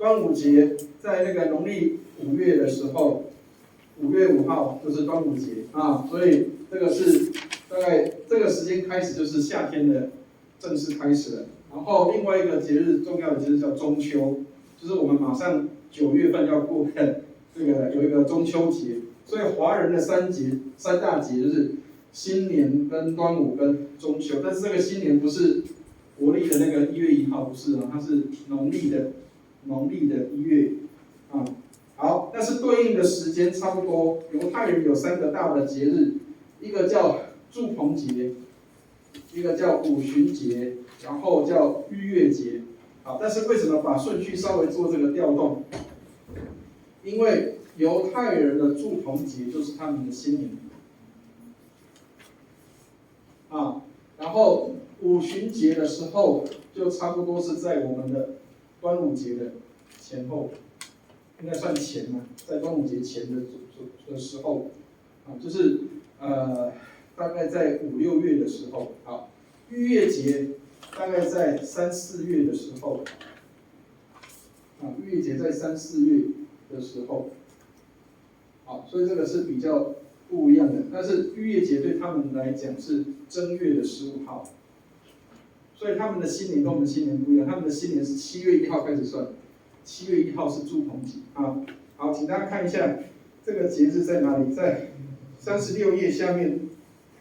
端午节在那个农历5月的时候，5月5号就是端午节啊，所以这个是大概这个时间开始就是夏天的正式开始了。然后另外一个节日重要的节日叫中秋，就是我们马上9月份要过的这个有一个中秋节，所以华人的三大节就是新年跟端午跟中秋，但是这个新年不是国历的那个1月1号，不是啊，它是农历的1月啊。好，但是对应的时间差不多，犹太人有3个大的节日，一个叫住棚节，一个叫五旬节，然后叫逾越节。好，但是为什么把顺序稍微做这个调动？因为犹太人的住棚节就是他们的新年啊，然后五旬节的时候就差不多是在我们的端午节的前后，应该算前嘛，在端午节前的时候啊，就是大概在5、6月的时候。好，逾越节大概在3、4月的时候啊，逾越节在3、4月的时候。好，所以这个是比较不一样的。但是逾越节对他们来讲是正月的15号，所以他们的新年跟我们的新年不一样，他们的新年是7月1号开始算，7月1号是住棚节啊。好，请大家看一下这个节日在哪里，在36页下面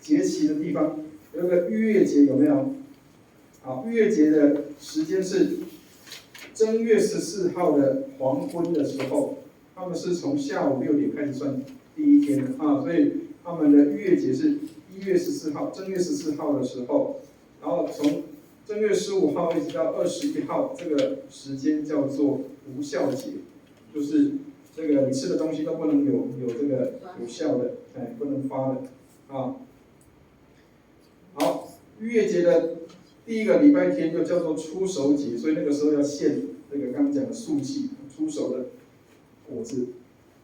节期的地方有一个逾越节，有没有？好，逾越节的时间是正月14号的黄昏的时候。他们是从下午6点开始算第一天的啊，所以他们的逾越节是1月14号，正月14号的时候，然后从正月15号一直到21号，这个时间叫做无效节，就是这个你吃的东西都不能有这个有效的，不能发的啊。好，逾越节的第一个礼拜天就叫做初熟节，所以那个时候要献这个刚刚讲的素祭，初熟的果子。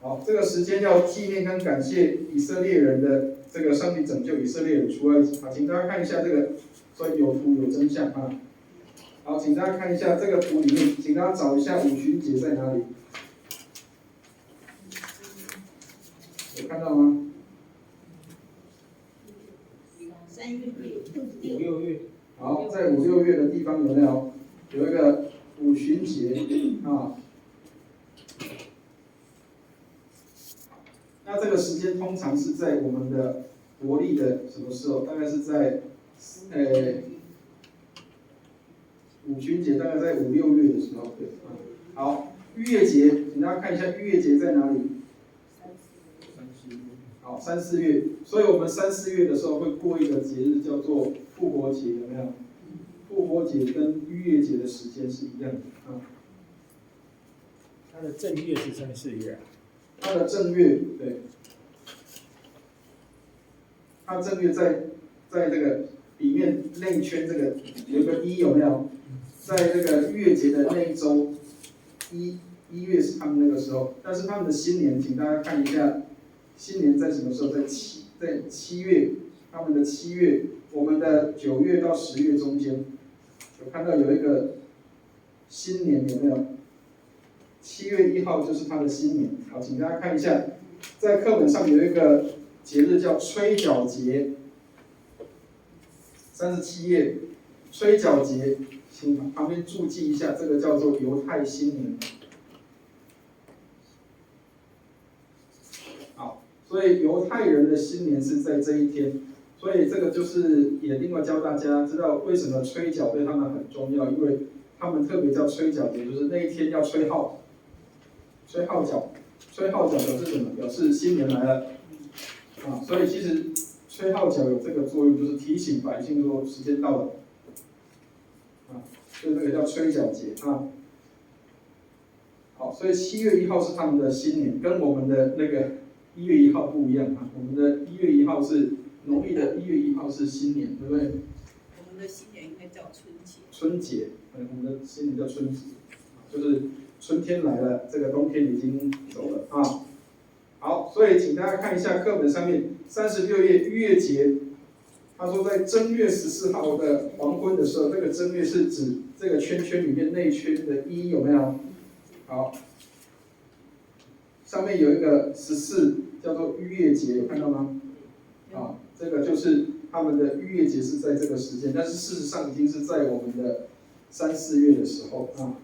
好，这个时间要纪念跟感谢以色列人的这个上帝拯救以色列人出埃及。好，请大家看一下这个，所以有图有真相啊。好，请大家看一下这个图里面，请大家找一下五旬节在哪里？有看到吗3月、5、6月。好，在5、6月的地方有没有一个五旬节啊？那这个时间通常是在我们的国历的什么时候？大概是在五旬节，大概在5、6月的时候。对，好，逾越节，请大家看一下逾越节在哪里？好，3、4月，所以我们3、4月的时候会过一个节日叫做复活节，有没有？复活节跟逾越节的时间是一样的啊。它的正月是3、4月啊。它的正月，对，它正月在这个里面内圈这个有个1，有没有？在这个逾越节的那一周，1月是他们那个时候，但是他们的新年，请大家看一下，新年在什么时候？在7月，他们的7月，我们的9月到10月中间，有看到有一个新年，有没有？7月1号就是他的新年。好，请大家看一下，在课本上有一个节日叫吹角节，37页，吹角节，请旁边注记一下，这个叫做犹太新年。好，所以犹太人的新年是在这一天，所以这个就是也另外教大家知道为什么吹角对他们很重要，因为他们特别叫吹角节，就是那一天要吹号。吹号角，吹号角表示什么？表示新年来了啊！所以其实吹号角有这个作用，就是提醒百姓说时间到了啊，所以这个叫吹角节啊。好，所以7月1号是他们的新年，跟我们的那个1月1号不一样啊。我们的1月1号是农历的1月1号是新年，对不对？我们的新年应该叫春节。春节，我们的新年叫春节，就是春天来了，这个冬天已经走了啊。好，所以请大家看一下课本上面36页逾越节，他说在正月14号的黄昏的时候，这个正月是指这个圈圈里面内圈的1，有没有？好，上面有一个14，叫做逾越节，有看到吗？啊，这个就是他们的逾越节是在这个时间，但是事实上已经是在我们的3、4月的时候啊。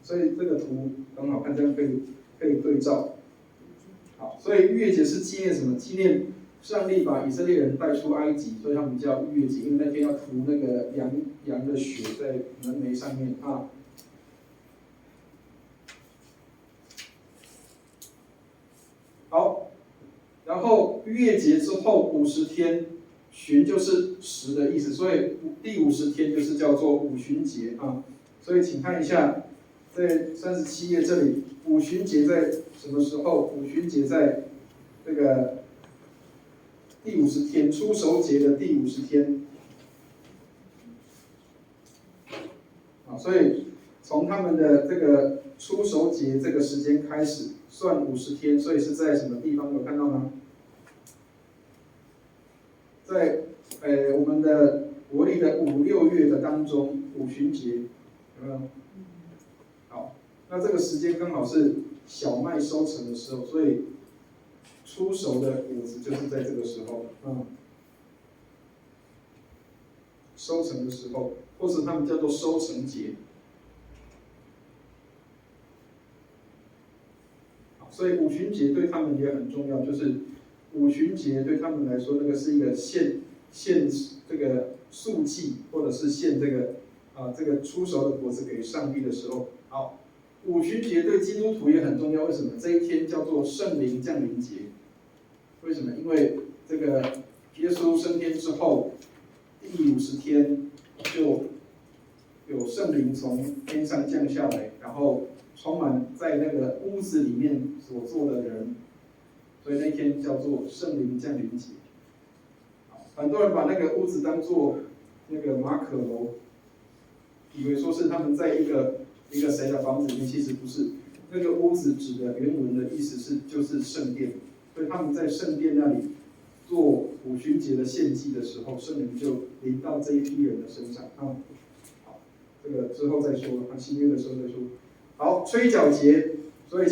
所以这个图很好看，这样可以对照。好，所以逾越节是纪念什么？纪念上帝把以色列人带出埃及，所以他们叫逾越节，因为那天要涂那个羊的血在门楣上面啊。好，然后逾越节之后50天，旬就是10的意思，所以第50天就是叫做五旬节啊。所以请看一下，在37页这里，五旬节在什么时候？五旬节在这个第50天，初熟节的第50天。啊，所以从他们的这个初熟节这个时间开始算50天，所以是在什么地方？有看到吗？在我们的国历的5、6月的当中，五旬节有没有？好，那这个时间刚好是小麦收成的时候，所以初熟的果子就是在这个时候，收成的时候，或是他们叫做收成节。所以五旬节对他们也很重要，就是五旬节对他们来说，那个是一个献这个素祭，或者是献这个出熟的果子给上帝的时候。好，五旬节对基督徒也很重要，为什么？这一天叫做圣灵降临节。为什么？因为这个耶稣升天之后，第50天就有圣灵从天上降下来，然后充满在那个屋子里面所做的人，所以那天叫做圣灵降临节。很多人把那个屋子当做那个马可楼，以为说是他们在一个谁的房子里面，其实不是。那个屋子指的原文的意思就是圣殿，所以他们在圣殿那里做五旬节的献祭的时候，圣灵就临到这一批人的身上啊。好，这个之后再说，新约的时候再说。好，吹角节，所以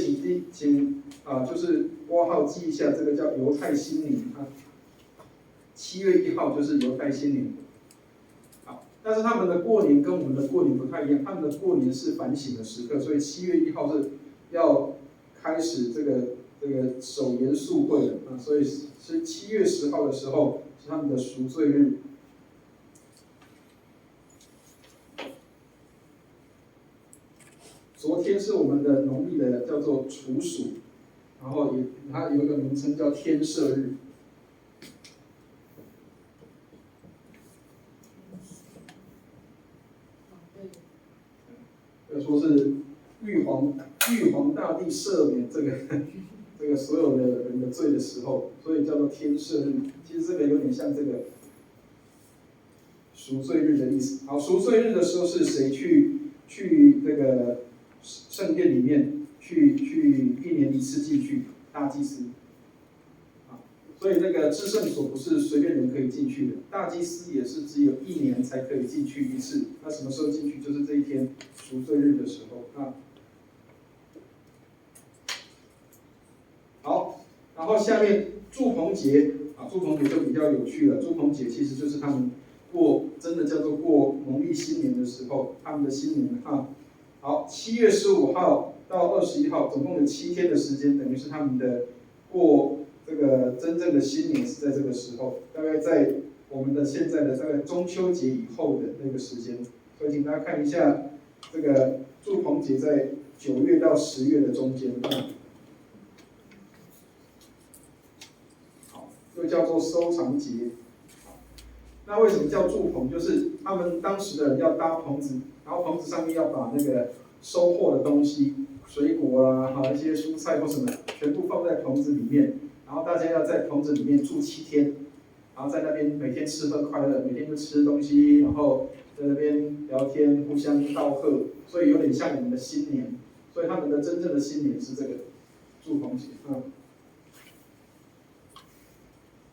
请就是括号记一下，这个叫犹太新年啊。7月1号就是犹太新年。好，但是他们的过年跟我们的过年不太一样，他们的过年是反省的时刻，所以7月1号是要开始这个守严肃会的啊，所以是7月10号的时候是他们的赎罪日。昨天是我们的农历的叫做处暑，然后它有一个名称叫天赦日。说是玉皇大帝赦免这个所有的人的罪的时候，所以叫做天赦日。其实这个有点像这个赎罪日的意思。好，赎罪日的时候是谁去这个圣殿里面去1年1次进去？大祭司。所以那个至圣所不是随便人可以进去的，大祭司也是只有1年才可以进去1次。那什么时候进去？就是这一天赎罪日的时候啊。好，然后下面祝棚节啊，祝棚节就比较有趣了。祝棚节其实就是他们真的叫做过农历新年的时候，他们的新年啊。好，7月15号到21号，总共有7天的时间，等于是他们的过这个真正的新年是在这个时候，大概在我们的现在的大概中秋节以后的那个时间。所以请大家看一下，这个祝棚节在9月到10月的中间。好，又叫做收藏节。那为什么叫祝棚？就是他们当时的人要搭棚子，然后棚子上面要把那个收获的东西，水果啊，一些蔬菜或什么，全部放在棚子里面。然后大家要在棚子里面住7天，然后在那边每天吃喝快乐，每天就吃东西，然后在那边聊天，互相道贺，所以有点像我们的新年。所以他们的真正的新年是这个祝棚节。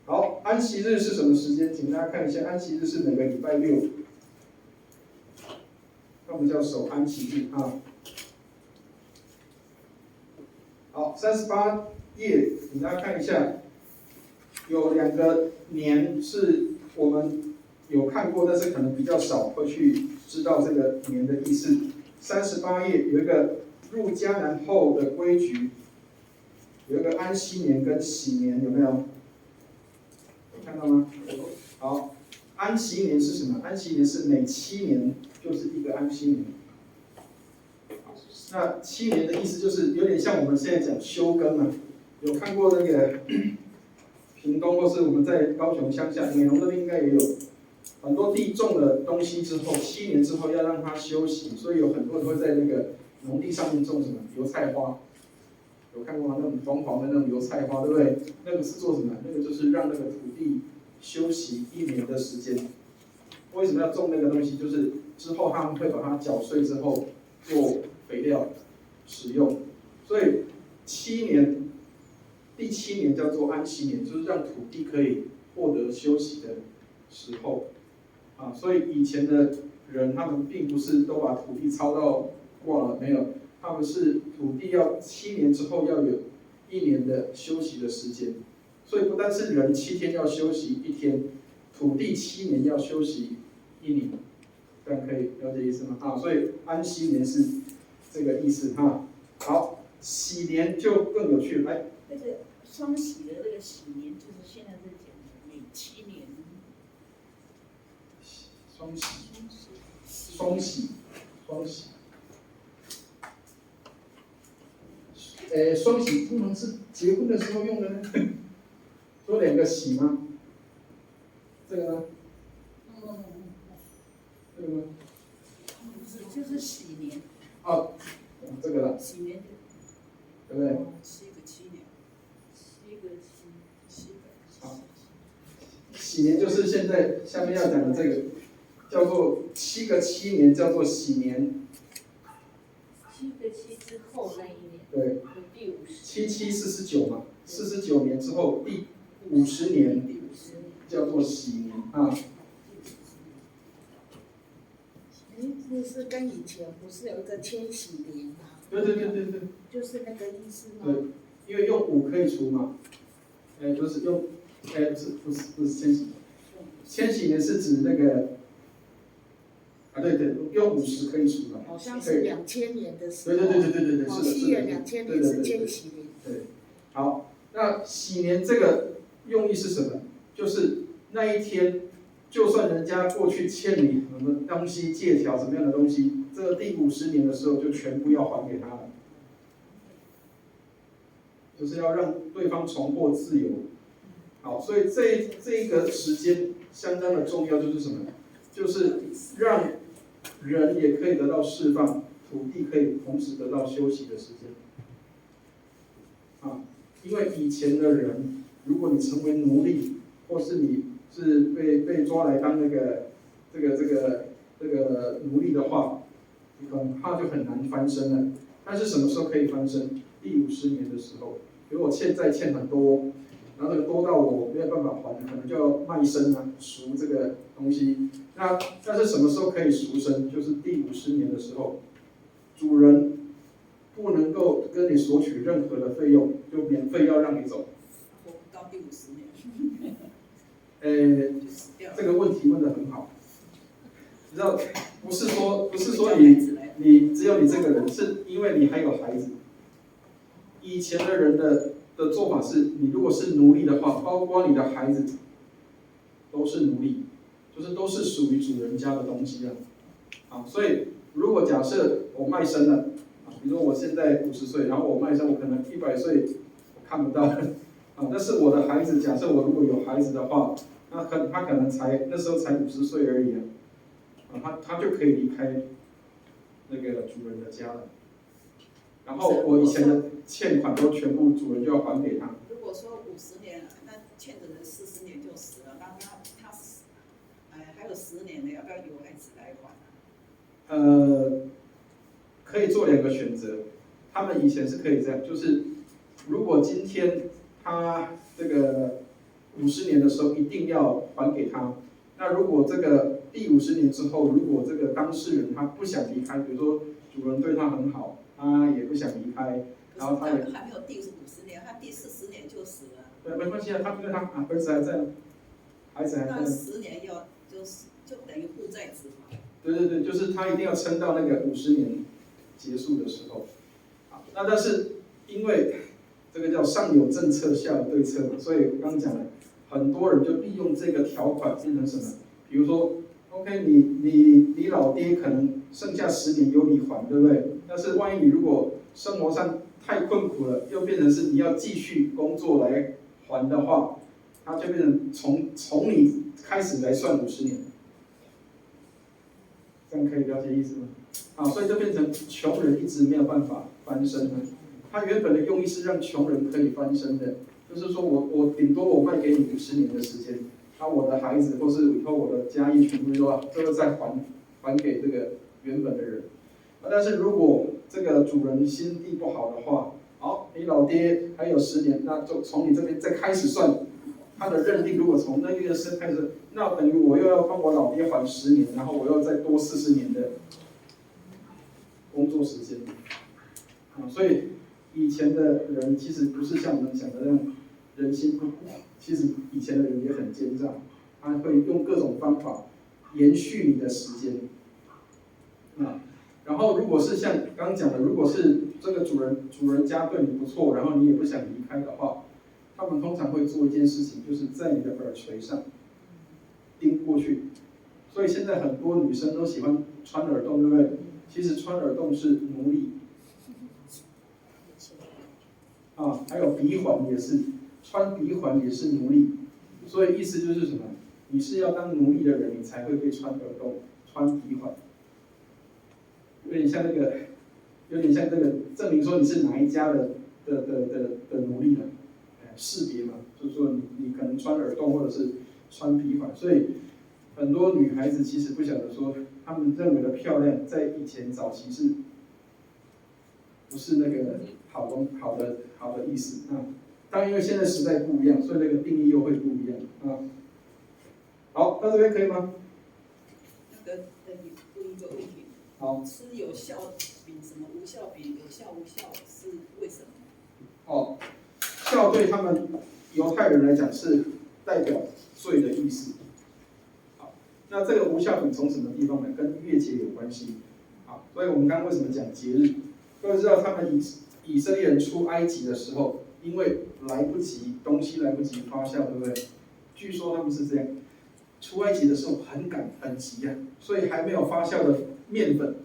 好，安息日是什么时间？请大家看一下，安息日是每个礼拜6。那他们叫守安息日啊。好，38页，给大家看一下，有2个年是我们有看过，但是可能比较少会去知道这个年的意思。38页有一个入迦南后的规矩，有一个安息年跟喜年，有没有？有看到吗？好，安息年是什么？安息年是每7年就是一个安息年。那7年的意思就是有点像我们现在讲休耕啊，有看过那个屏东或是我们在高雄乡下，美浓那边应该也有，很多地种了东西之后，7年之后要让它休息，所以有很多人会在那个农地上面种什么油菜花，有看过吗？那种黄黄的那种油菜花，对不对？那个是做什么？那个就是让那个土地休息1年的时间。为什么要种那个东西？就是之后他们会把它搅碎之后做肥料使用，所以第7年叫做安息年，就是让土地可以获得休息的时候啊。所以以前的人他们并不是都把土地操到挂了，没有，他们是土地要7年之后要有1年的休息的时间。所以不但是人7天要休息1天，土地7年要休息1年，这样可以了解意思吗？啊，所以安息年是这个意思哈。好，喜年就更有趣了，来，那个双喜的那个喜年，就是现在在讲的每7年。双喜。双喜通常是结婚的时候用的呢，有2个喜吗？这个呢？这个呢？就是喜年。哦，这个了，喜年对不对？ 7个7年，7个7个。好，喜年就是现在下面要讲的这个，叫做7个7年，叫做喜年。7个7之后那一年。对。第50。7 7 49嘛，49年之后第50年叫做喜年啊。这是跟以前不是有一个千禧年吗？对，就是那个意思吗？对，因为用5可以除嘛，不是用，不是千禧年是指那个，啊对，用50可以除嘛。好像是2000年的时候。对，是的，西元2000年是千禧年。对，好，那喜年这个用意是什么？就是那一天，就算人家过去欠你什么东西、借条什么样的东西，这个第50年的时候就全部要还给他了，就是要让对方重获自由。好，所以这一个时间相当的重要，就是什么？就是让人也可以得到释放，土地可以同时得到休息的时间。啊，因为以前的人，如果你成为奴隶，或是你是被抓来当那个这个奴隶的话，恐怕就很难翻身了。但是什么时候可以翻身？第50年的时候，比如我债欠很多，然后这个多到我没有办法还，可能就要卖身啊，赎这个东西。那但是什么时候可以赎身？就是第50年的时候，主人不能够跟你索取任何的费用，就免费要让你走。活不到第50年。这个问题问得很好。你知道，不是说你只有你这个人，是因为你还有孩子。以前的人的做法是，你如果是奴隶的话，包括你的孩子都是奴隶，就是都是属于主人家的东西啊。啊，所以如果假设我卖身了，比如说我现在50岁，然后我卖身，我可能100岁我看不到，啊，但是我的孩子，假设我如果有孩子的话，那他可能那时候才50岁而已啊，他就可以离开那个主人的家了。然后我以前的欠款都全部主人就要还给他。如果说50年了，那欠的人40年就死了，那他死，还有10年呢，要不要由孩子来还啊？可以做2个选择。他们以前是可以这样，就是如果今天他这个50年的时候一定要还给他，那如果这个第50年之后，如果这个当事人他不想离开，比如说主人对他很好，他也不想离开，然后他也还没有第50年，他第40年就死了。对，没关系啊，他因为他儿子还在，孩子还在。那10年就等于负债子嘛。对，就是他一定要撑到那个50年结束的时候。好，那但是因为这个叫上有政策下有对策嘛，所以我刚刚讲了，很多人就利用这个条款变成什么？比如说 ，OK， 你老爹可能剩下10年由你还，对不对？但是万一你如果生活上太困苦了，又变成是你要继续工作来还的话，它就变成从你开始来算50年。这样可以了解意思吗？啊，所以就变成穷人一直没有办法翻身了。他原本的用意是让穷人可以翻身的，就是说我顶多我卖给你50年的时间，那我的孩子或是以后我的家业全部都再还给这个原本的人。但是如果这个主人心地不好的话，好，你老爹还有10年，那就从你这边再开始算。他的认定如果从那个时开始，那等于我又要帮我老爹还10年，然后我又再多40年的工作时间。所以以前的人其实不是像我们讲的那样人心不古，其实以前的人也很奸诈，他会用各种方法延续你的时间。然后如果是像刚刚讲的，如果是这个主人家对你不错，然后你也不想离开的话，他们通常会做一件事情，就是在你的耳垂上钉过去。所以现在很多女生都喜欢穿耳洞，对不对？其实穿耳洞是奴隶。还有鼻环也是，穿鼻环也是奴隶。所以意思就是什么？你是要当奴隶的人，你才会被穿耳洞、穿鼻环。有点像这个证明说你是哪一家的奴隶了。识别嘛，就是说你可能穿耳洞或者是穿鼻环，所以很多女孩子其实不晓得说，她们认为的漂亮，在以前早期是，不是那个好的意思啊。当然因为现在时代不一样，所以那个定义又会不一样啊。好，到这边可以吗？那个问一个问题。好。吃有效比什么无效比有效无效是为什么？哦。孝对他们犹太人来讲是代表罪的意思。好，那这个无效饼从什么地方来？跟月节有关系。好，所以我们刚刚为什么讲节日？各位知道他们以色列人出埃及的时候，因为来不及东西来不及发酵，对不对？据说他们是这样，出埃及的时候很赶很急啊，所以还没有发酵的面粉，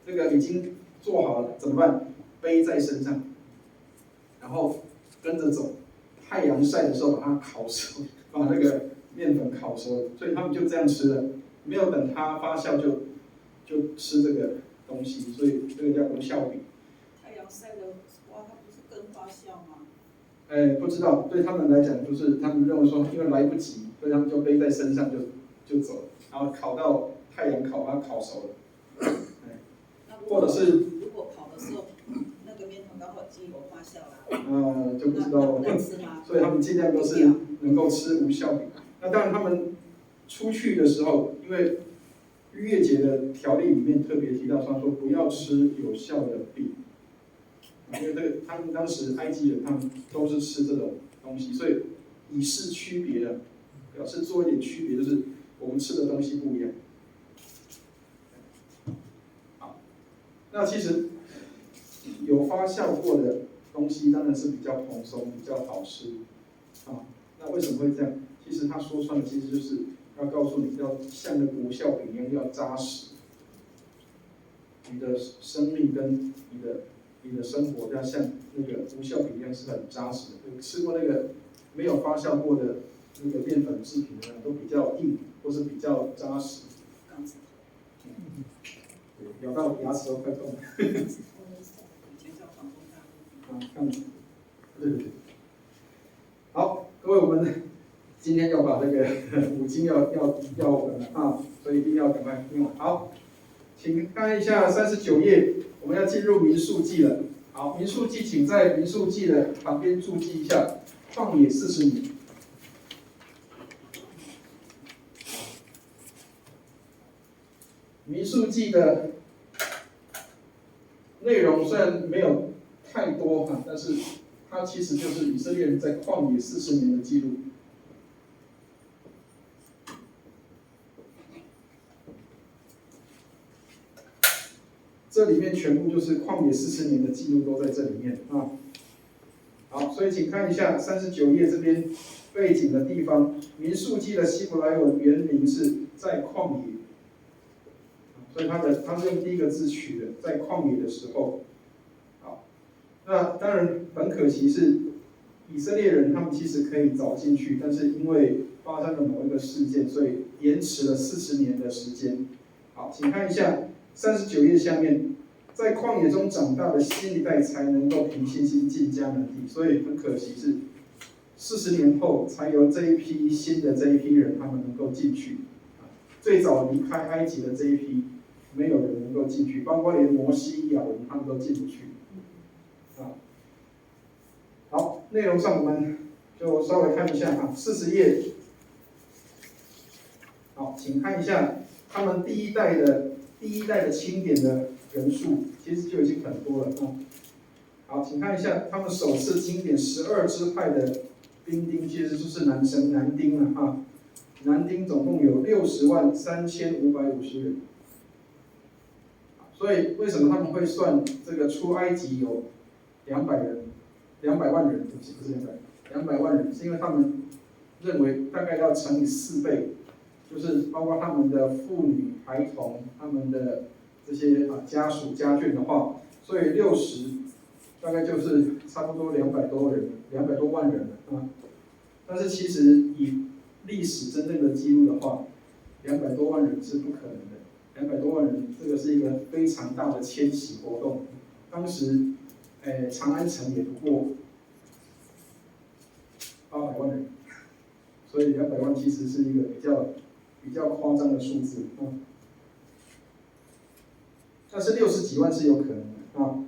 这个已经做好了，怎么办？背在身上，然后跟着走，太阳晒的时候把它烤熟，把那个面粉烤熟，所以他们就这样吃了，没有等它发酵就吃这个东西，所以这个叫无效饼。太阳晒的话，它不是更发酵吗？不知道，对他们来讲，就是他们认为说，因为来不及，所以他们就背在身上就走了，然后烤到太阳把它烤熟了。或者是如果烤的时候，那个面团刚好已经有发酵了，就不知道了。所以他们尽量都是能够吃无效饼。那当然，他们出去的时候，因为逾越节的条例里面特别提到，他说不要吃有效的饼，因为这个他们当时埃及人他们都是吃这种东西，所以以示区别的，表示做一点区别，就是我们吃的东西不一样。那其实有发酵过的东西当然是比较蓬松、比较好吃啊。那为什么会这样？其实他说穿的其实就是要告诉你，要像那个无效饼一样要扎实。你的生命跟你的生活要像那个无效饼一样是很扎实的。有吃过那个没有发酵过的那个面粉制品呢，都比较硬或是比较扎实。咬到牙齿都快痛了。以前叫防风大陆。对。好，各位，我们今天要把这个五经要所以一定要赶快听好。请看一下39页，我们要进入民数记了。好，民数记，请在民数记的旁边注记一下，旷野40年。民数记的内容虽然没有太多哈，但是它其实就是以色列人在旷野40年的记录。这里面全部就是旷野40年的记录都在这里面啊。好，所以请看一下39页这边背景的地方，民数记的希伯来文原名是在旷野，所以他是用第一个字取的，在旷野的时候。好，那当然很可惜是以色列人他们其实可以早进去，但是因为发生了某一个事件，所以延迟了40年的时间。好，请看一下39页下面。在旷野中长大的新一代才能够凭信心进迦南地，所以很可惜是40年后才由这一批新的这一批人他们能够进去。最早离开埃及的这一批，没有人能够进去，包括连摩西、亚伦他们都进不去。好，内容上我们就稍微看一下啊，40页。好，请看一下他们第一代的清点的人数其实就已经很多了啊。好，请看一下他们首次清点12支派的兵丁，其实就是男丁了啊。男丁总共有603550人。所以为什么他们会算这个出埃及有200万人？不是200万人，是因为他们认为大概要乘以4倍，就是包括他们的妇女、孩童，他们的这些家属家眷的话，所以60大概就是差不多200多万人了啊。但是其实以历史真正的记录的话，200多万人是不可能的。200多万人，这个是一个非常大的迁徙活动。当时，长安城也不过800万人，所以200万其实是一个比较夸张的数字啊。但是60几万是有可能的啊。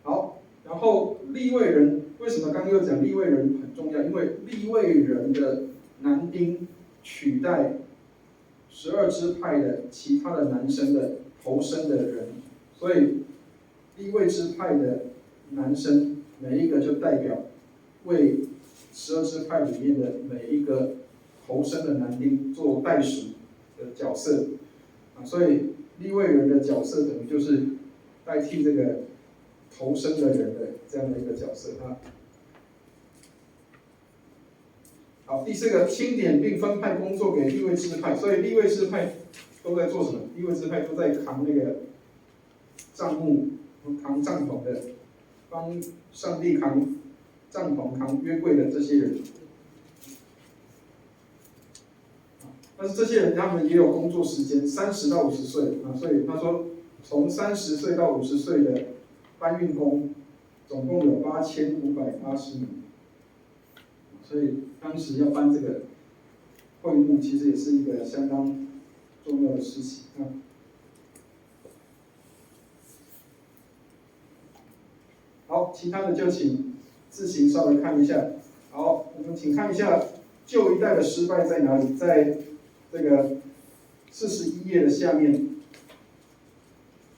好，然后利未人为什么刚刚又讲利未人很重要？因为利未人的男丁取代12支派的其他的男生的头生的人，所以利未支派的男生每一个就代表为12支派里面的每一个头生的男丁做代属的角色啊，所以利未人的角色等于就是代替这个头生的人的这样的一个角色啊。好，第4个，清点并分派工作给利未支派，所以利未支派都在做什么？利未支派都在扛那个帐幕、扛帐篷的，帮上帝扛帐篷、扛约柜的这些人。但是这些人他们也有工作时间，30到50岁啊，所以他说从30岁到50岁的搬运工，总共有8580名。所以当时要搬这个会幕，其实也是一个相当重要的事情啊。好，其他的就请自行稍微看一下。好，我们请看一下旧一代的失败在哪里，在这个41页的下面。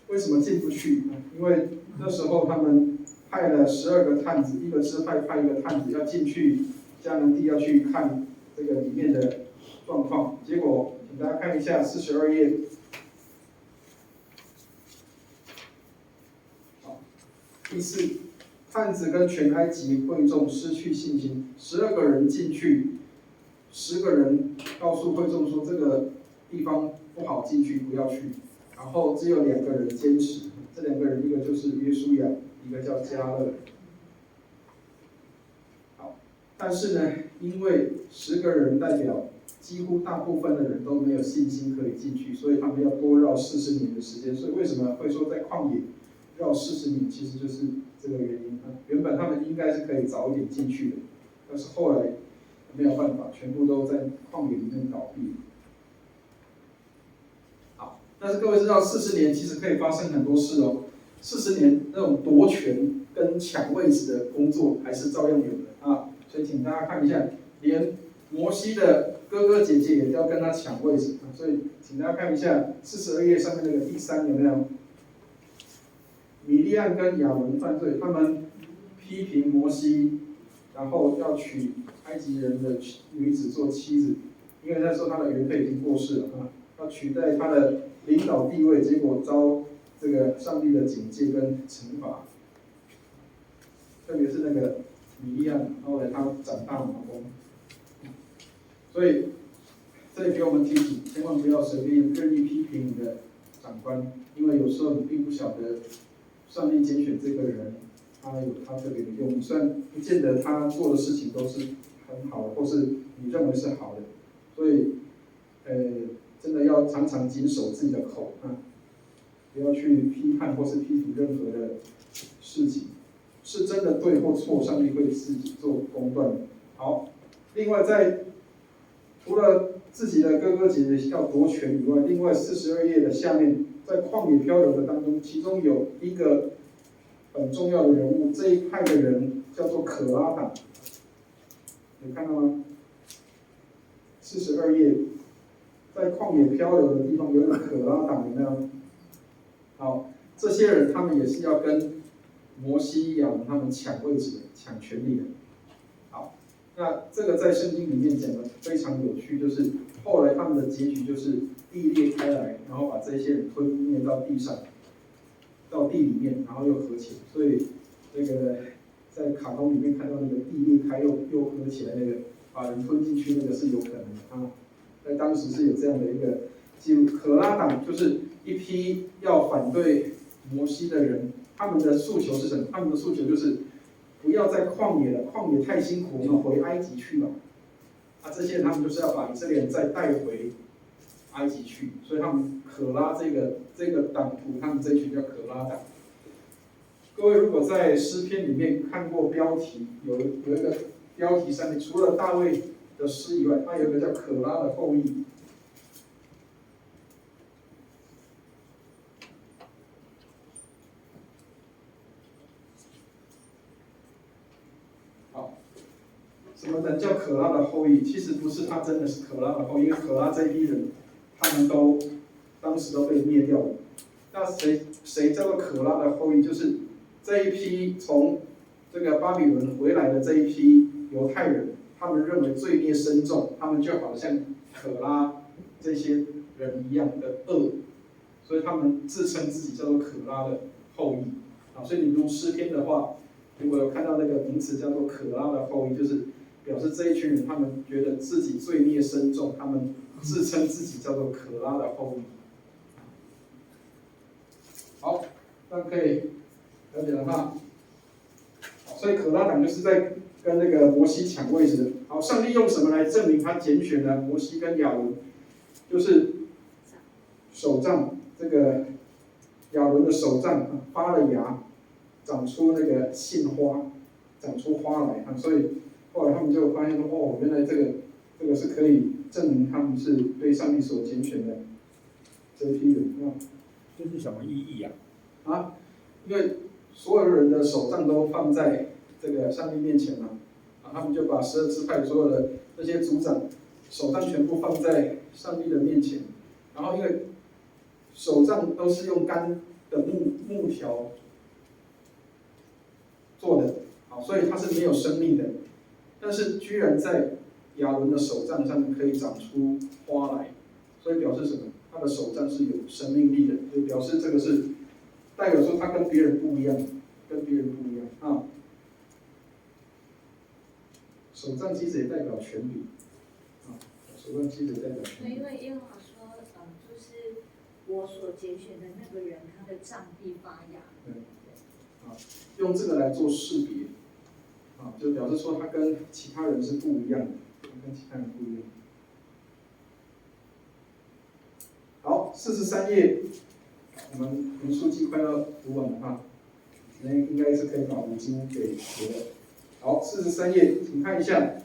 为什么进不去？因为那时候他们派了12个探子，一个支派派一个探子要进去迦南地，要去看这个里面的状况。结果，请大家看一下42页。好，第4，探子跟全埃及会众失去信心，12个人进去，10个人告诉会众说这个地方不好进去，不要去。然后只有2个人坚持，这2个人一个就是约书亚，一个叫迦勒。好，但是呢，因为10个人代表几乎大部分的人都没有信心可以进去，所以他们要多绕40年的时间。所以为什么会说在旷野绕40年，其实就是这个原因啊。原本他们应该是可以早一点进去的，但是后来没有办法，全部都在旷野里面倒闭。但是各位知道，40年其实可以发生很多事哦。40年那种夺权跟抢位置的工作还是照样有的啊。所以请大家看一下，连摩西的哥哥姐姐也要跟他抢位置啊，所以请大家看一下42页上面那个第3有没有？米利暗跟亚伦犯罪，他们批评摩西，然后要娶埃及人的女子做妻子，因为那时候他的原配已经过世了啊，要取代他的领导地位，结果遭这个上帝的警戒跟惩罚。特别是那个米利暗，后来他长大麻风，所以这里给我们提醒，千万不要随便任意批评你的长官，因为有时候你并不晓得上帝拣选这个人，他有他特别的用意，虽然不见得他做的事情都是很好的，或是你认为是好的，所以真的要常常谨守自己的口啊，不要去批判或是批评任何的事情。是真的对或错，上帝会自己做公断。好，另外除了自己的哥哥姐姐要夺权以外，另外42页的下面，在旷野漂流的当中，其中有一个很重要的人物，这一派的人叫做可拉党，有看到吗？42页，在旷野漂流的地方有一个可拉党，有没有？好，这些人他们也是要跟摩西、亚伦他们抢位置的、抢权力的。好，那这个在圣经里面讲的非常有趣，就是后来他们的结局就是地裂开来，然后把这些人吞灭到地上，到地里面，然后又合起来。所以这个在卡通里面看到那个地裂开又合起来那个，把人吞进去那个是有可能的啊。在当时是有这样的一个记录。可拉党就是一批要反对摩西的人。他们的诉求是什么？他们的诉求就是不要再旷野了，旷野太辛苦，我们回埃及去吧。啊，这些人他们就是要把以色列人再带回埃及去，所以他们可拉这个党徒，他们这一群叫可拉党。各位如果在诗篇里面看过标题，有一个标题上面除了大卫的诗以外，它有一个叫可拉的后裔。什么人叫可拉的后裔？其实不是他真的是可拉的后裔，因为可拉这一批人，他们当时都被灭掉了。那谁叫做可拉的后裔？就是这一批从这个巴比伦回来的这一批犹太人，他们认为罪孽深重，他们就好像可拉这些人一样的恶，所以他们自称自己叫做可拉的后裔。啊，所以你读诗篇的话，如果有看到那个名词叫做可拉的后裔，就是表示这一群人，他们觉得自己罪孽深重，他们自称自己叫做可拉的后裔。好，那可以了解了哈。所以可拉党就是在跟那个摩西抢位置的。好，上帝用什么来证明他拣选了摩西跟亚伦？就是手杖，这个亚伦的手杖发了芽，长出那个杏花，长出花来啊，所以后来他们就发现说，哦，原来这个是可以证明他们是被上帝所拣选的这批人啊。这是什么意义啊？啊，因为所有人的手杖都放在这个上帝面前嘛，啊，他们就把12支派所有的这些族长手杖全部放在上帝的面前，然后因为手杖都是用干的木条做的，好，所以它是没有生命的，但是居然在亚伦的手杖上面可以长出花来，所以表示什么？他的手杖是有生命力的，就表示这个是代表说他跟别人不一样，跟别人不一样啊。手杖其实也代表权柄啊，手杖其实也代表权柄。因为耶和华说，就是我所拣选的那个人，他的杖必发芽。对，啊，用这个来做识别，啊，就表示说他跟其他人是不一样的，跟其他人不一样。好，43页，我们民数记快要读完了哈，应该是可以把5经给学了。好，43页，请看一下，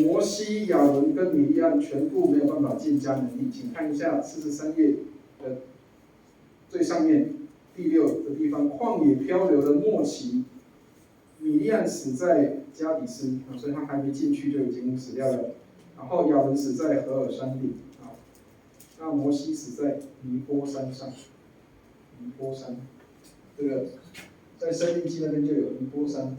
摩西、亚伦跟米利暗全部没有办法进迦南地，请看一下43页的最上面第6的地方，旷野漂流的末期，米利暗死在加底斯啊，所以他还没进去就已经死掉了。然后亚伦死在何尔山顶，啊，那摩西死在尼波山上，尼波山，这个在申命记那边就有尼波山，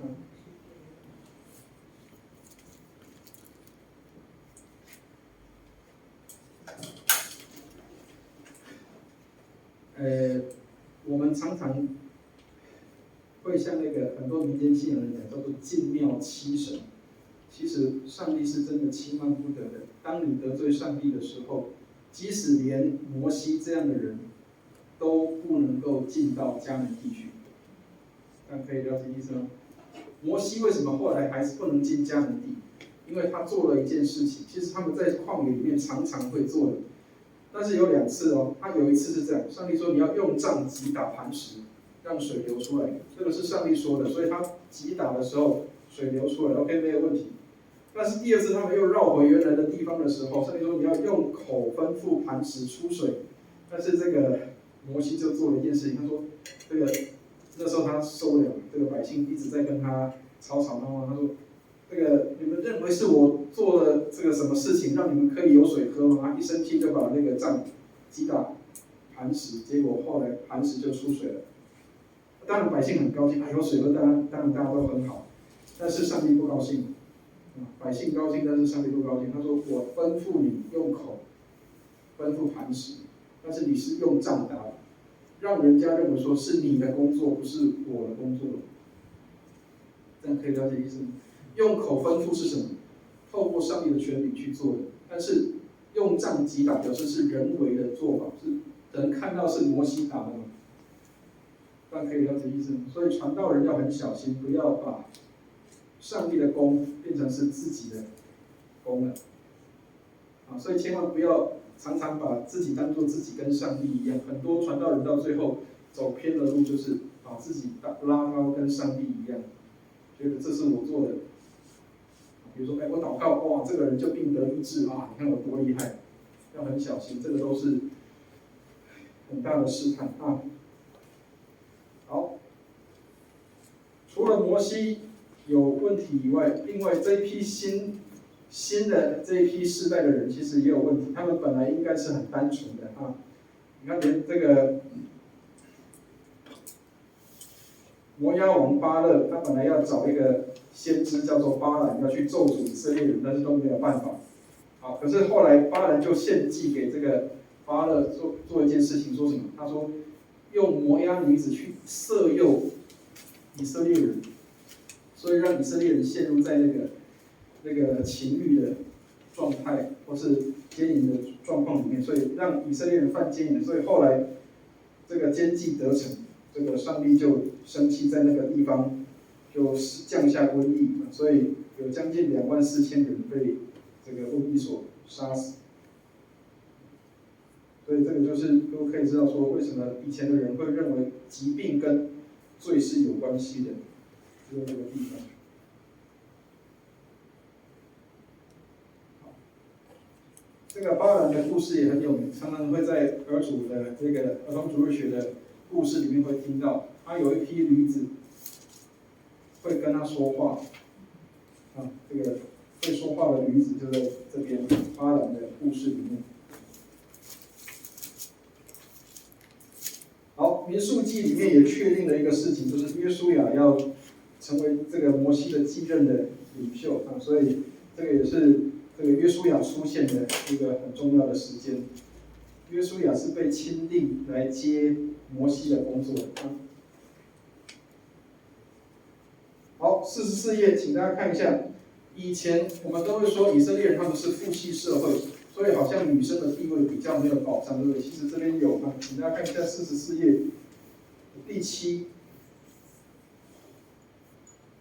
我们常常会像那个很多民间信仰人讲，叫做进庙七神。其实上帝是真的轻慢不得的。当你得罪上帝的时候，即使连摩西这样的人都不能够进到迦南地区。大家可以了解意思吗？摩西为什么后来还是不能进迦南地？因为他做了一件事情，其实他们在旷野里面常常会做的，但是有2次哦。他有一次是这样，上帝说你要用杖击打磐石，让水流出来，这个是上帝说的，所以他击打的时候水流出来 ，OK 没有问题。但是第2次他们又绕回原来的地方的时候，上帝说你要用口吩咐磐石出水，但是这个摩西就做了一件事情，他说这个那时候他受不了，这个百姓一直在跟他吵闹，他说这个你们认为是我做了这个什么事情让你们可以有水喝吗？他一生气就把那个杖击打磐石，结果后来磐石就出水了。当然百姓很高兴，有水喝，当然大家都很好，但是上帝不高兴。百姓高兴，但是上帝不高兴。他说：“我吩咐你用口吩咐磐石，但是你是用杖打，让人家认为说是你的工作，不是我的工作。”这样可以了解意思吗？用口吩咐是什么？透过上帝的权柄去做的。但是用杖击打表示是人为的做法，是人看到是摩西打的嘛？这样可以了解意思吗？所以传道人要很小心，不要把上帝的功变成是自己的功了，所以千万不要常常把自己当做自己跟上帝一样。很多传道人到最后走偏的路，就是把自己拉高跟上帝一样，觉得这是我做的。比如说，我祷告，哇，这个人就病得医治啊，你看我多厉害，要很小心，这个都是很大的试探啊。好，除了摩西有问题以外，另外这一批新的这一批世代的人其实也有问题，他们本来应该是很单纯的啊。你看连这个摩押王巴勒，他本来要找一个先知叫做巴兰，要去咒诅以色列人，但是都没有办法。好，可是后来巴兰就献祭给这个巴勒做一件事情，说什么？他说用摩押女子去色诱以色列人。所以让以色列人陷入在那个情欲的状态，或是奸淫的状况里面，所以让以色列人犯奸淫。所以后来这个奸计得逞，这个上帝就生气，在那个地方就降下瘟疫，所以有将近24000人被这个瘟疫所杀死。所以这个就是都可以知道说，为什么以前的人会认为疾病跟罪是有关系的。就这个地方。这个巴兰的故事也很有名，常常会在儿主的这个儿童主日学的故事里面会听到。他有一批驴子会跟他说话，这个会说话的驴子就在这边巴兰的故事里面。好，民数记里面也确定了一个事情，就是约书亚要成为这个摩西的继任的领袖啊，所以这个也是这个约书亚出现的一个很重要的时间。约书亚是被钦定来接摩西的工作啊。好，44页，请大家看一下。以前我们都会说以色列人他们是父系社会，所以好像女生的地位比较没有保障，对不对？其实这边有啊，请大家看一下44页第7。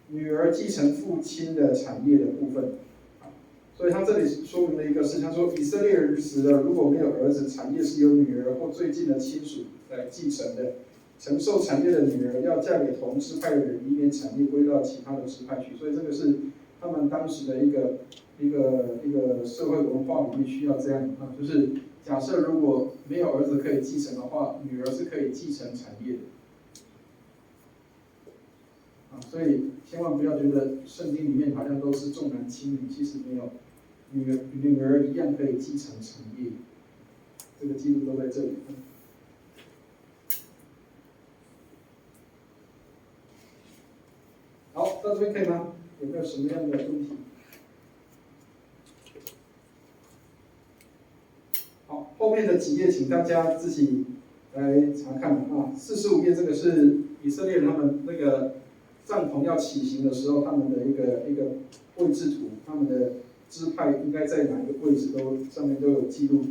女儿继承父亲的产业的部分，所以他这里说明了一个事，他说以色列人死了，如果没有儿子，产业是由女儿或最近的亲属来继承的。承受产业的女儿要嫁给同支派的人，以免产业归到其他的支派去。所以这个是他们当时的一个社会文化里面需要这样啊，就是假设如果没有儿子可以继承的话，女儿是可以继承产业的。所以千万不要觉得圣经里面好像都是重男轻女，其实没有。女儿一样可以继承产业，这个记录都在这里。好，到这边可以吗？有没有什么样的问题？好，后面的几页请大家自己来查看啊。45页这个是以色列人他们那个帐篷要起行的时候，他们的一个位置图，他们的支派应该在哪一个位置上面都有记录。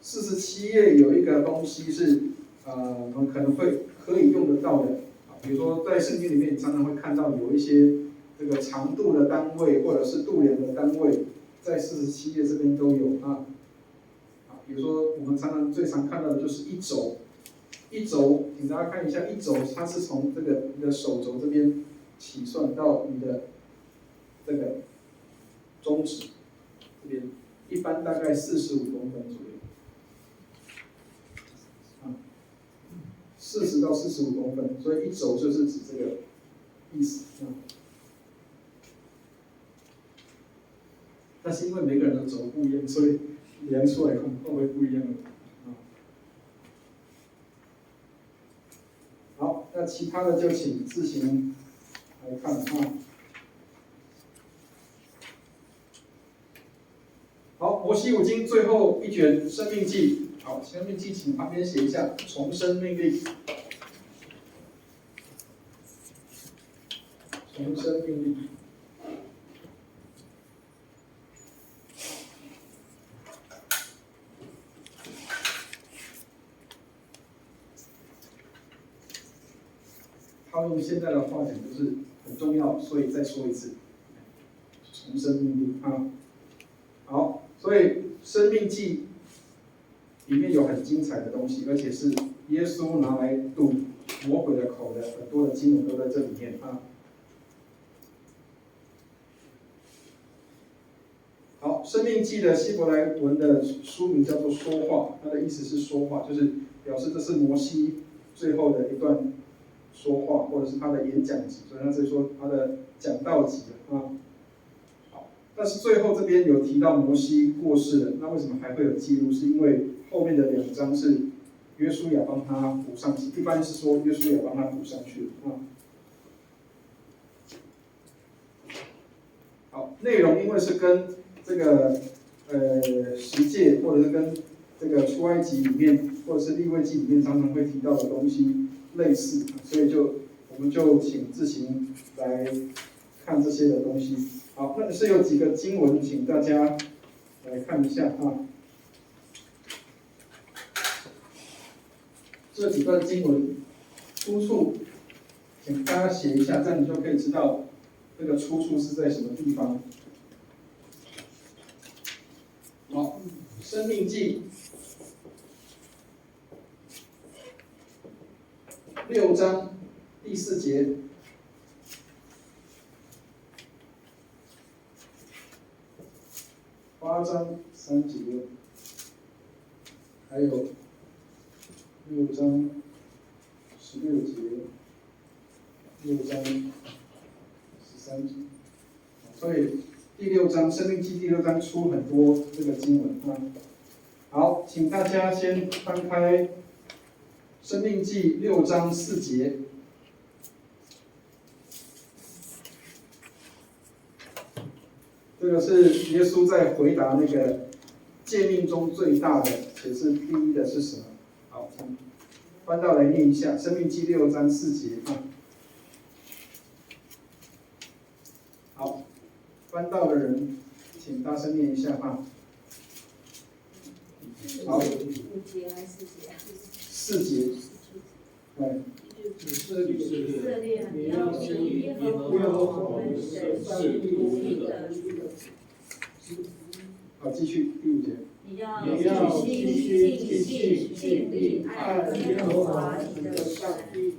47页有一个东西是我们可能可以用得到的。比如说，在圣经里面，你常常会看到有一些这个长度的单位，或者是度量的单位，在47页这边都有啊。比如说，我们最常看到的就是一轴，请大家看一下，一轴它是从你的手肘这边起算到你的这个中指这边，一般大概45公分左右。40到45公分，所以一轴就是指这个意思。但是因为每个人的轴不一样，所以量出来会不会不一样？好，那其他的就请自行来看啊。好，摩西五经最后一卷《生命记》。好，生命记请旁边写一下重生命令。重生命令。套用现在的话讲，就是很重要，所以再说一次，重生命令啊。好，所以生命记里面有很精彩的东西，而且是耶稣拿来堵魔鬼的口的很多的经文都在这里面啊。好，生命记的希伯来文的书名叫做说话，它的意思是说话，就是表示这是摩西最后的一段说话，或者是他的演讲集，所以他是说他的讲道集啊。好，但是最后这边有提到摩西过世了，那为什么还会有记录？是因为后面的2章是约书亚帮他补上去，一般是说约书亚帮他补上去啊。好，内容因为是跟这个十诫，或者是跟这个出埃及里面，或者是利未记里面常常会提到的东西类似，所以我们就请自行来看这些的东西。好，那是有几个经文，请大家来看一下啊。这几段经文出处，请大家写一下，这样你就可以知道这个出处是在什么地方。好，生命记6章第4节，8章3节，还有6章16节，6章13节，所以第6章《生命记》第6章出很多这个经文啊。好，请大家先翻开《生命记》6章4节。这个是耶稣在回答那个诫命中最大的，且是第一的是什么？好，请翻到来念一下《生命记》6章4节啊。好，翻到的人请大声念一下啊。好，5节还是4节？4节。对。以色列，你要以耶和华我们神是独一的。好，继续第5节。你要尽心尽力爱耶和华你的上帝。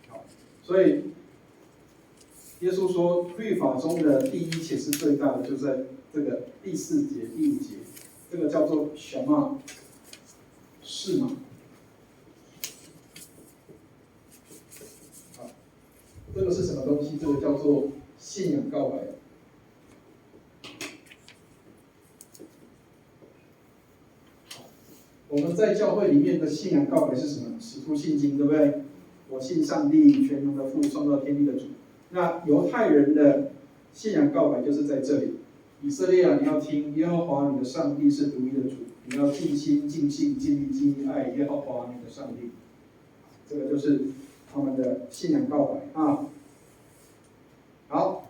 好，所以耶稣说，律法中的第一且是最大的，就在这个第4节、第5节，这个叫做什么？是吗？好，这个是什么东西？这个叫做信仰告白。我们在教会里面的信仰告白是什么？使徒信经，对不对？我信上帝，全能的父，创造天地的主。那犹太人的信仰告白就是在这里。以色列啊，你要听耶和华你的上帝是独一的主，你要尽心、尽性、尽力、尽意爱耶和华你的上帝。这个就是他们的信仰告白啊。好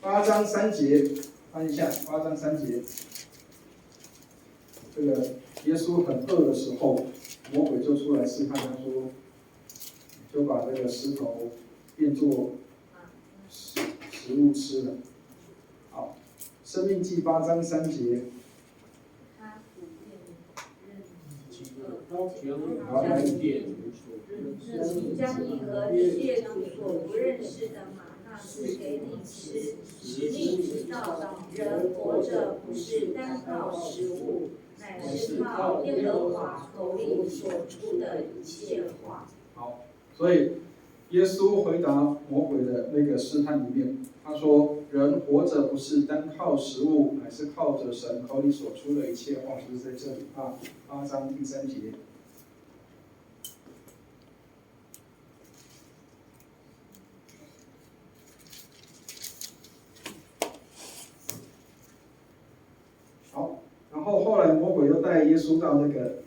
，8章3节，翻一下8章3节。这个耶稣很饿的时候，魔鬼就出来试探他说，就把这个石头变作食物吃了。好，申命记8章3节。你将你和列祖所不认识的玛纳赐给你吃，使你知道人活着不是单靠食物，乃是靠耶和华口里所出的一切话。好，所以耶稣回答魔鬼的那个试探里面，他说：“人活着不是单靠食物，乃是靠着神口里所出的一切话。”就是在这里啊，8章第3节。好，然后后来魔鬼又带耶稣到那个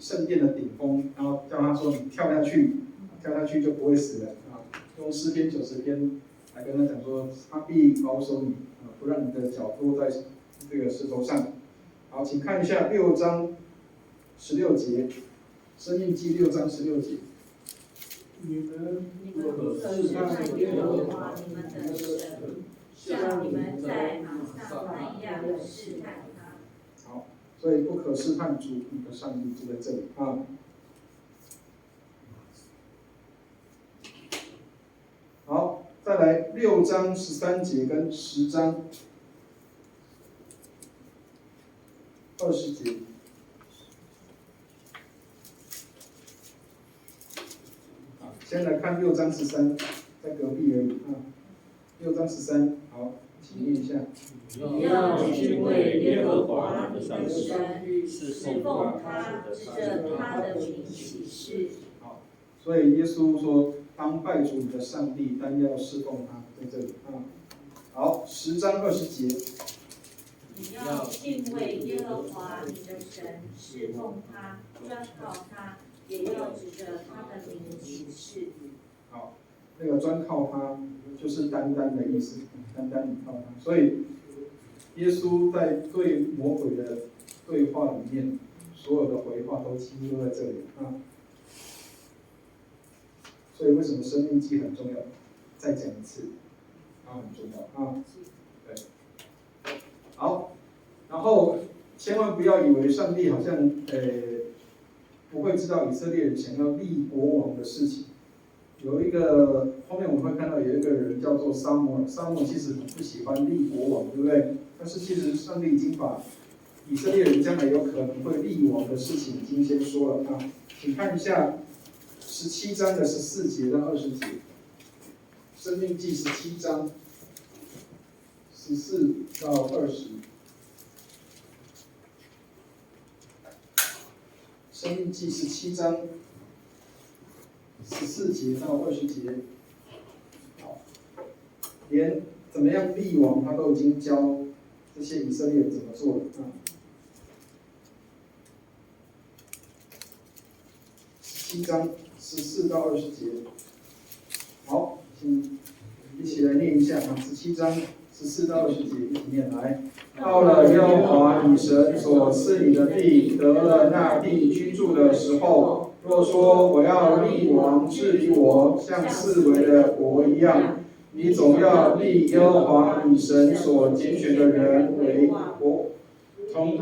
圣殿的顶峰，然后叫他说：“你跳下去就不会死了啊！”用诗篇90篇来跟他讲说，他必保守你啊，不让你的脚落在这个石头上。好，请看一下6章16节，申命记6章16节。你们不可试探耶和华你们的神，像你们在马上那样试探他。好，所以不可试探主你的上帝就在这里啊。好，再来6章13节跟10章20节。先来看6章13，在隔壁而已啊。6章13，好，请念一下。你要敬畏耶和华你的神，侍奉他，指着他的名起誓。好，所以耶稣说，当拜主你的上帝，单要侍奉他，在这里啊。好，10章20节。你要敬畏耶和华你的神，侍奉他，专靠他，也要指着他的名起誓。好，那个专靠他就是单单的意思，单单依靠他。所以耶稣在对魔鬼的对话里面，所有的回话都几乎都在这里啊。所以为什么生命记很重要？再讲一次，它很重要啊。对，好，然后千万不要以为上帝好像不会知道以色列人想要立国王的事情。有一个后面我们会看到有一个人叫做撒母耳，撒母耳其实不喜欢立国王，对不对？但是其实上帝已经把以色列人将来有可能会立王的事情已经先说了啊。请看一下17章的14节到20节，申命记17章14到20。申命记17章14节到20节，好，连怎么样立王他都已经教这些以色列人怎么做了啊。17章14到20节，好，请一起来念一下啊。17章14到20节，一起念来。到了耶和华你神所赐你的地，得了那地居住的时候，若说我要立王治理我，像四围的国一样，你总要立耶和华你神所拣选的人为国，从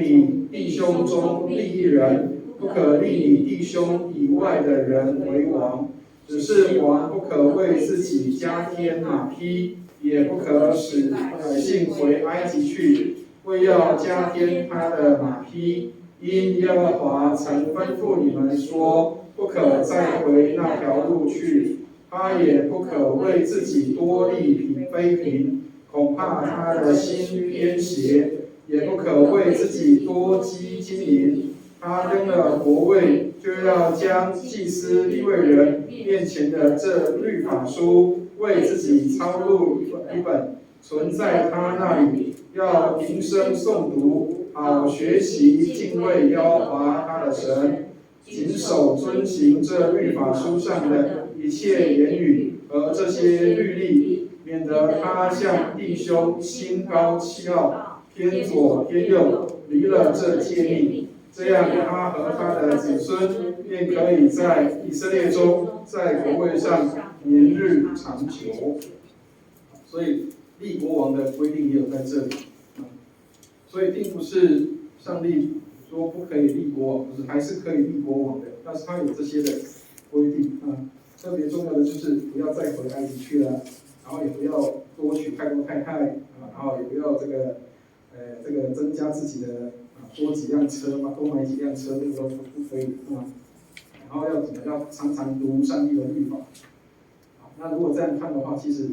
你弟兄中立一人，不可立你弟兄以外的人为王。只是王不可为自己加添马匹，也不可使百姓回埃及去，为要加添他的马匹。因耶和华曾吩咐你们说，不可再回那条路去。他也不可为自己多立嫔妃嫔，恐怕他的心偏邪，也不可为自己多积金银。他登了国位，就要将祭司利未人面前的这律法书为自己抄录一本，存在他那里，要平生诵读，好学习敬畏耶和华他的神，谨守遵行这律法书上的一切言语和这些律例，免得他向弟兄心高气傲，偏左偏右，离了这诫命。这样，他和他的子孙便可以在以色列中，在国位上年日长久。所以立国王的规定也有在这里。所以并不是上帝说不可以立国王，不是，还是可以立国王的，但是他有这些的规定啊。特别重要的就是不要再回埃及去了，然后也不要多娶太多太太啊，然后也不要这个增加自己的。多几辆车嘛，多买几辆车，这个都不可以啊。然后要怎么样？常常读上帝的律法。好，那如果这样看的话，其实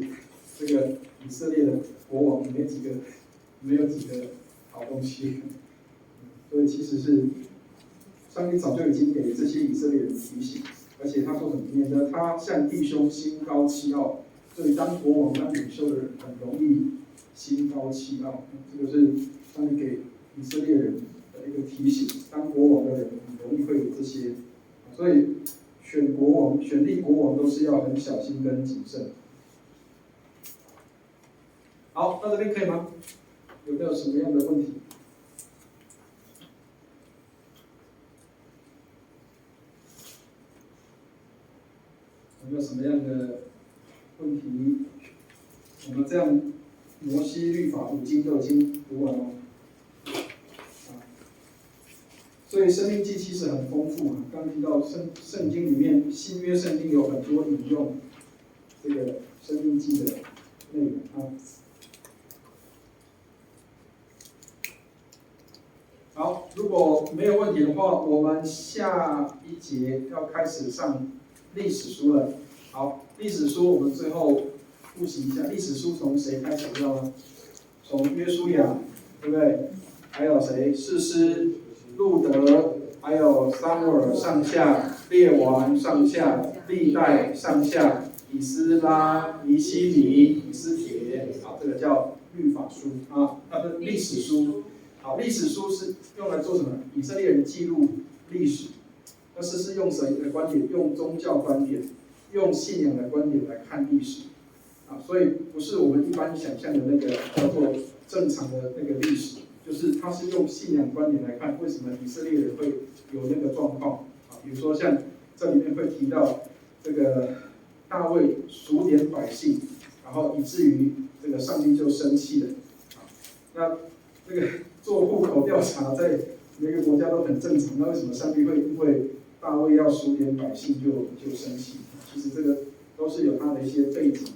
这个以色列的国王没有几个好东西。所以其实是上帝早就已经给这些以色列人提醒，而且他说什么？免得他向弟兄心高气傲。所以当国王、当领袖的人很容易心高气傲。这个是上帝给以色列人的一个提醒，当国王的人很容易会有这些，所以选立国王都是要很小心跟谨慎。好，到这边可以吗？有没有什么样的问题？有没有什么样的问题？我们这样摩西律法5经都已经读完了。所以《申命记》其实很丰富啊。刚提到圣经里面，新约圣经有很多引用这个《申命记》的内容啊。好，如果没有问题的话，我们下一节要开始上历史书了。好，历史书我们最后复习一下，历史书从谁开始知道吗？从约书亚，对不对？还有谁？士师。路德，还有撒母耳上下，列王上下，历代上下，以斯拉、尼希米、以斯帖，好，这个叫律法书啊，它的历史书。好，历史书是用来做什么？以色列人记录历史，但是用谁的观点？用宗教观点，用信仰的观点来看历史啊，所以不是我们一般想象的那个叫做正常的那个历史。就是他是用信仰观点来看，为什么以色列人会有那个状况啊？比如说像这里面会提到这个大卫数点百姓，然后以至于这个上帝就生气了啊。那这个做户口调查在每个国家都很正常，那为什么上帝会因为大卫要数点百姓就生气？其实这个都是有他的一些背景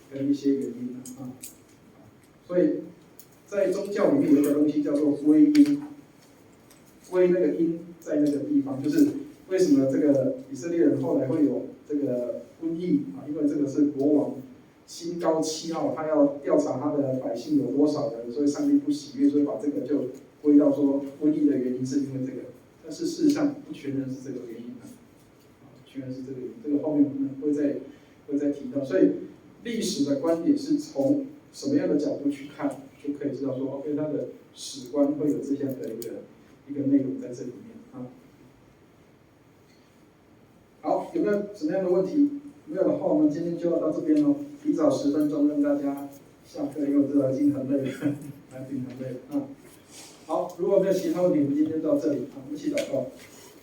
跟一些原因的啊。所以。在宗教里面有一个东西叫做归因，归那个因在那个地方，就是为什么这个以色列人后来会有这个瘟疫啊？因为这个是国王心高气傲，他要调查他的百姓有多少人，所以上帝不喜悦，所以把这个就归到说瘟疫的原因是因为这个，但是事实上不全然是这个原因的，全然是这个原因，这个后面我们会再提到。所以历史的观点是从什么样的角度去看？就可以知道说 ，OK， 它的史观会有这样的一个内容在这里面啊。好，有没有什么样的问题？没有的话，我们今天就要到这边喽。提早10分钟让大家下课，因为我知道已经很累了，来宾很累了啊。好，如果没有其他问题，我们今天到这里啊，一起祷告。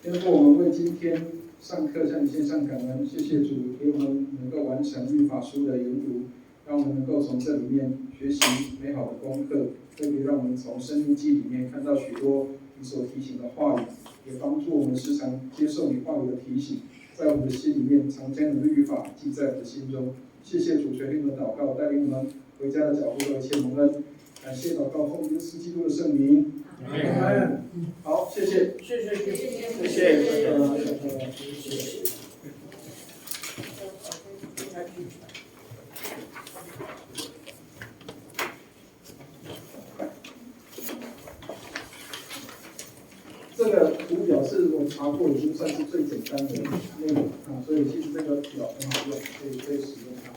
天父，我们为今天上课向你献上感恩，谢谢主给我们能够完成律法书的研读。让我们能够从这里面学习美好的功课，特别让我们从《申命记》里面看到许多你所提醒的话语，也帮助我们时常接受你话语的提醒，在我们的心里面常将你的律法记在我们的心中。谢谢主垂听我们的祷告，带领我们回家的脚步都一切蒙恩。感谢祷告奉耶稣基督的圣名，阿门。好，谢谢，谢谢。们查过已经算是最简单的内容啊，所以其实这个表很好用，可以使用它。